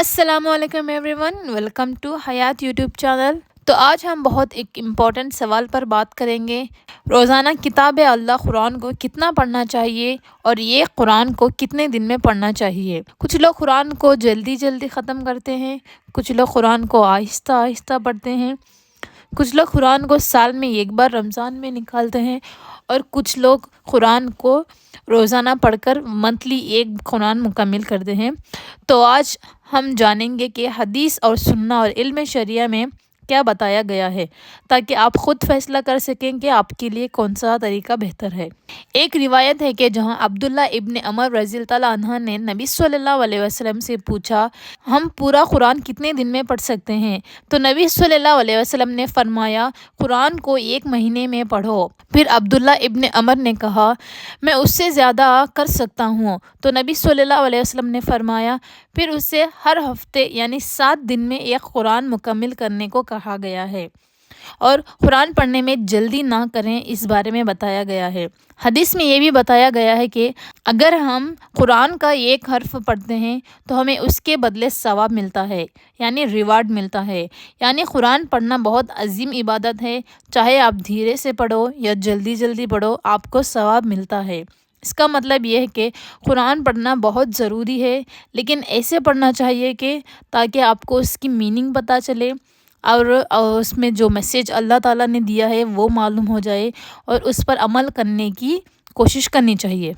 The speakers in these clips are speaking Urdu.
السلام علیکم ایوری ون، ویلکم ٹو حیات یوٹیوب چینل۔ تو آج ہم بہت ایک امپورٹنٹ سوال پر بات کریں گے۔ روزانہ کتاب اللہ قرآن کو کتنا پڑھنا چاہیے اور یہ قرآن کو کتنے دن میں پڑھنا چاہیے؟ کچھ لوگ قرآن کو جلدی ختم کرتے ہیں، کچھ لوگ قرآن کو آہستہ آہستہ پڑھتے ہیں، کچھ لوگ قرآن کو سال میں ایک بار رمضان میں نکالتے ہیں، اور کچھ لوگ قرآن کو روزانہ پڑھ کر منتھلی ایک قرآن مکمل کرتے ہیں۔ تو آج ہم جانیں گے کہ حدیث اور سنہ اور علم شریعہ میں کیا بتایا گیا ہے، تاکہ آپ خود فیصلہ کر سکیں کہ آپ کے لیے کون سا طریقہ بہتر ہے۔ ایک روایت ہے کہ جہاں عبداللہ ابن عمر رضی اللہ عنہ نے نبی صلی اللہ علیہ وسلم سے پوچھا، ہم پورا قرآن کتنے دن میں پڑھ سکتے ہیں؟ تو نبی صلی اللہ علیہ وسلم نے فرمایا، قرآن کو 1 مہینے میں پڑھو۔ پھر عبداللہ ابن عمر نے کہا، میں اس سے زیادہ کر سکتا ہوں۔ تو نبی صلی اللہ علیہ وسلم نے فرمایا، پھر اسے ہر ہفتے یعنی 7 دن میں ایک قرآن مکمل کرنے کو کہا گیا ہے، اور قرآن پڑھنے میں جلدی نہ کریں، اس بارے میں بتایا گیا ہے۔ حدیث میں یہ بھی بتایا گیا ہے کہ اگر ہم قرآن کا ایک حرف پڑھتے ہیں تو ہمیں اس کے بدلے ثواب ملتا ہے، یعنی ریوارڈ ملتا ہے۔ یعنی قرآن پڑھنا بہت عظیم عبادت ہے، چاہے آپ دھیرے سے پڑھو یا جلدی پڑھو، آپ کو ثواب ملتا ہے۔ اس کا مطلب یہ ہے کہ قرآن پڑھنا بہت ضروری ہے، لیکن ایسے پڑھنا چاہیے کہ تاکہ آپ کو اس کی میننگ پتہ چلے، اور اس میں جو میسیج اللہ تعالیٰ نے دیا ہے وہ معلوم ہو جائے، اور اس پر عمل کرنے کی کوشش کرنی چاہیے۔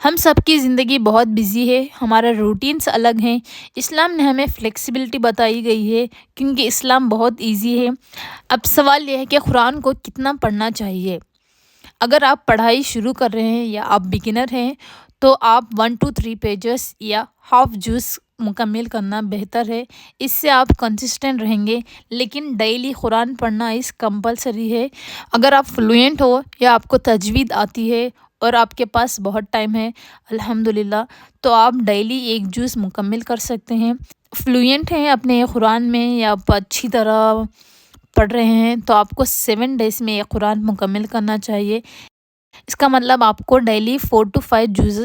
ہم سب کی زندگی بہت بزی ہے، ہمارا روٹینز الگ ہیں۔ اسلام نے ہمیں فلیکسیبلٹی بتائی گئی ہے، کیونکہ اسلام بہت ایزی ہے۔ اب سوال یہ ہے کہ قرآن کو کتنا پڑھنا چاہیے؟ اگر آپ پڑھائی شروع کر رہے ہیں یا آپ بگنر ہیں تو آپ 1 to 3 پیجز یا ہاف جز مکمل کرنا بہتر ہے۔ اس سے آپ کنسسٹنٹ رہیں گے، لیکن ڈیلی قرآن پڑھنا اس کمپلسری ہے۔ اگر آپ فلوئنٹ ہو یا آپ کو تجوید آتی ہے اور آپ کے پاس بہت ٹائم ہے الحمدللہ، تو آپ ڈیلی 1 جز مکمل کر سکتے ہیں۔ فلوئنٹ ہیں اپنے قرآن میں یا آپ اچھی طرح پڑھ رہے ہیں تو آپ کو 7 days میں یہ قرآن مکمل کرنا چاہیے۔ اس کا مطلب آپ کو ڈیلی 4 to 5 جز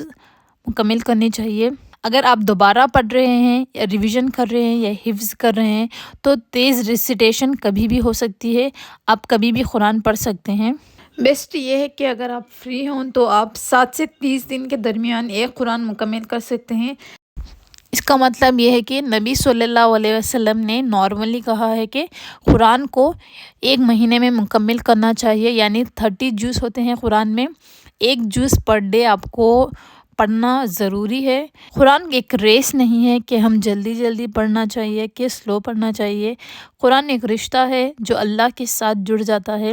مکمل کرنی چاہیے۔ اگر آپ دوبارہ پڑھ رہے ہیں یا ریویژن کر رہے ہیں یا حفظ کر رہے ہیں تو تیز ریسیٹیشن کبھی بھی ہو سکتی ہے، آپ کبھی بھی قرآن پڑھ سکتے ہیں۔ بیسٹ یہ ہے کہ اگر آپ فری ہوں تو آپ 7 سے 30 دن کے درمیان ایک قرآن مکمل کر سکتے ہیں۔ اس کا مطلب یہ ہے کہ نبی صلی اللہ علیہ وسلم نے نارملی کہا ہے کہ قرآن کو 1 مہینے میں مکمل کرنا چاہیے، یعنی 30 جز ہوتے ہیں قرآن میں، 1 جز پر ڈے آپ کو پڑھنا ضروری ہے۔ قرآن ایک ریس نہیں ہے کہ ہم جلدی پڑھنا چاہیے کہ سلو پڑھنا چاہیے۔ قرآن ایک رشتہ ہے جو اللہ کے ساتھ جڑ جاتا ہے،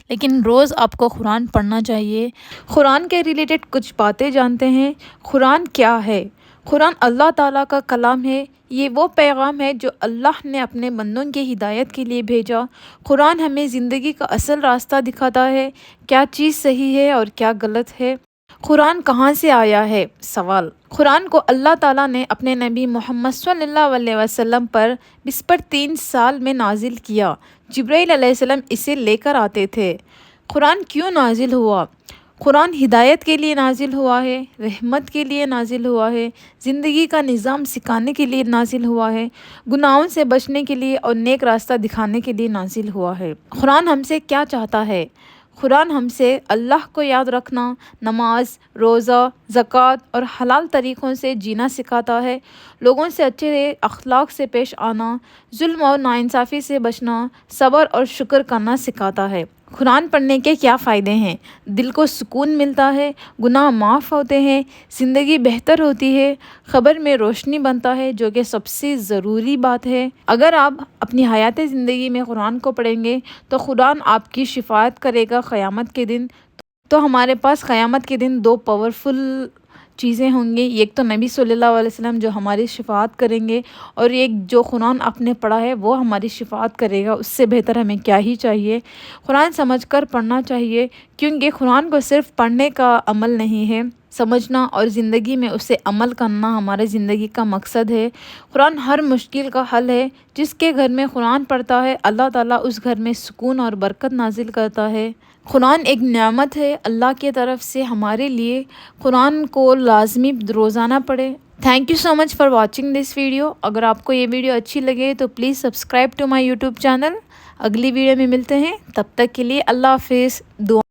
لیکن روز آپ کو قرآن پڑھنا چاہیے۔ قرآن کے ریلیٹڈ کچھ باتیں جانتے ہیں۔ قرآن کیا ہے؟ قرآن اللہ تعالیٰ کا کلام ہے۔ یہ وہ پیغام ہے جو اللہ نے اپنے بندوں کی ہدایت کے لیے بھیجا۔ قرآن ہمیں زندگی کا اصل راستہ دکھاتا ہے، کیا چیز صحیح ہے اور کیا غلط ہے۔ قرآن کہاں سے آیا ہے؟ سوال۔ قرآن کو اللہ تعالیٰ نے اپنے نبی محمد صلی اللہ علیہ وسلم پر بسپر 3 سال میں نازل کیا۔ جبرائیل علیہ السلام اسے لے کر آتے تھے۔ قرآن کیوں نازل ہوا؟ قرآن ہدایت کے لیے نازل ہوا ہے، رحمت کے لیے نازل ہوا ہے، زندگی کا نظام سکھانے کے لیے نازل ہوا ہے، گناہوں سے بچنے کے لیے اور نیک راستہ دکھانے کے لیے نازل ہوا ہے۔ قرآن ہم سے کیا چاہتا ہے؟ قرآن ہم سے اللہ کو یاد رکھنا، نماز، روزہ، زکوٰۃ اور حلال طریقوں سے جینا سکھاتا ہے، لوگوں سے اچھے اخلاق سے پیش آنا، ظلم اور ناانصافی سے بچنا، صبر اور شکر کرنا سکھاتا ہے۔ قرآن پڑھنے کے کیا فائدے ہیں؟ دل کو سکون ملتا ہے، گناہ معاف ہوتے ہیں، زندگی بہتر ہوتی ہے، قبر میں روشنی بنتا ہے، جو کہ سب سے ضروری بات ہے۔ اگر آپ اپنی حیات زندگی میں قرآن کو پڑھیں گے تو قرآن آپ کی شفاعت کرے گا قیامت کے دن۔ تو ہمارے پاس قیامت کے دن 2 پاورفل چیزیں ہوں گی، ایک تو نبی صلی اللہ علیہ وسلم جو ہماری شفاعت کریں گے، اور ایک جو قرآن آپ نے پڑھا ہے وہ ہماری شفاعت کرے گا۔ اس سے بہتر ہمیں کیا ہی چاہیے۔ قرآن سمجھ کر پڑھنا چاہیے، کیونکہ قرآن کو صرف پڑھنے کا عمل نہیں ہے، سمجھنا اور زندگی میں اسے عمل کرنا ہمارے زندگی کا مقصد ہے۔ قرآن ہر مشکل کا حل ہے۔ جس کے گھر میں قرآن پڑھتا ہے اللہ تعالیٰ اس گھر میں سکون اور برکت نازل کرتا ہے۔ قرآن ایک نعمت ہے اللہ کی طرف سے ہمارے لیے۔ قرآن کو لازمی روزانہ پڑھیں، thank you so much for watching this video. اگر آپ کو یہ ویڈیو اچھی لگے تو please subscribe to my YouTube channel. اگلی ویڈیو میں ملتے ہیں، تب تک کے لیے اللہ حافظ. دعا